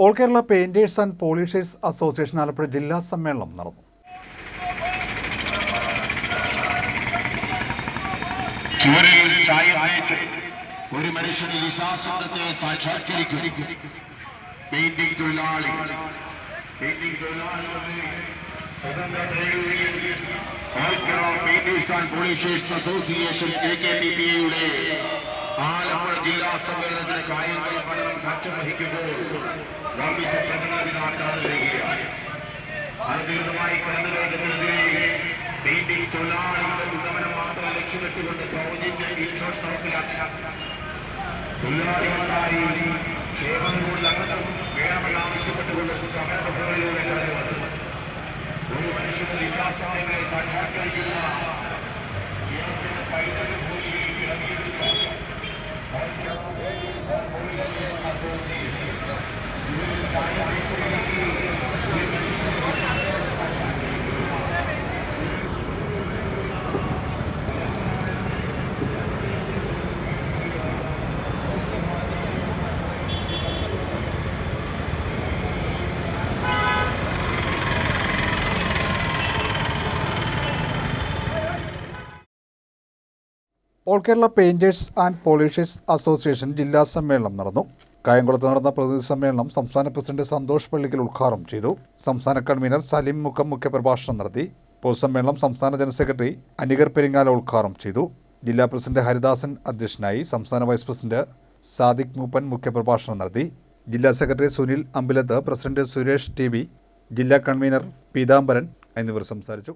All Kerala painters and polishers association Alappuzha ജില്ലാ സമ്മേളനം നടന്നു. ഒരു മനുഷ്യന് ദിശാസ്വാദത്തെ സാക്ഷാത്കരിക്കും. പെയിന്റിംഗ് തൊഴിലാളി all Kerala painters and polishers association AKPPA-യുടെ ആലപ്പുഴ ജില്ലാ സമ്മേളനത്തിന് കായംകുളം പഠനം സാക്ഷ്യം വഹിക്കുമ്പോൾ വർദ്ധിച്ച പ്രകടനത്തിനാക്കാതെ വരികയാണ്. അനധികൃതമായി കടന്നുകയറ്റത്തിനെതിരെ പെയിന്റിംഗ് തൊഴിലാളികളുടെ ഉന്നമനം മാത്രം ലക്ഷ്യമിട്ടുകൊണ്ട് സൗജന്യ ഇൻഷുറൻസ് നടപ്പിലാക്കി തൊഴിലാളികൾക്കായി ക്ഷേമനിധിയിൽ അംഗത്വം വേണമെന്നാവശ്യപ്പെട്ടുകൊണ്ട് സമരപഥങ്ങളിലൂടെ കടന്നു ഒരു മനുഷ്യന്റെ വിശ്വാസങ്ങളെ സാക്ഷാത്കരിക്കുന്ന പൈതൃക ഭൂമിയിൽ ഇറങ്ങിയെടുത്ത all Kerala painters and polishers association ജില്ലാ സമ്മേളനം നടന്നു. കായംകുളത്ത് നടന്ന പ്രതിനിധി സമ്മേളനം സംസ്ഥാന പ്രസിഡന്റ് സന്തോഷ് പള്ളിക്കൽ ഉദ്ഘാടനം ചെയ്തു. സംസ്ഥാന കൺവീനർ സലിം മുക്കം മുഖ്യപ്രഭാഷണം നടത്തി. പൊതുസമ്മേളനം സംസ്ഥാന ജനറൽ സെക്രട്ടറി അനികർ പെരിങ്ങാല ഉദ്ഘാടനം ചെയ്തു. ജില്ലാ പ്രസിഡന്റ് ഹരിദാസൻ അധ്യക്ഷനായി. സംസ്ഥാന വൈസ് പ്രസിഡന്റ് സാദിഖ് മൂപ്പൻ മുഖ്യപ്രഭാഷണം നടത്തി. ജില്ലാ secretary Sunil Ambilath, president Suresh TV, ജില്ലാ കൺവീനർ പീതാംബരൻ എന്നിവർ സംസാരിച്ചു.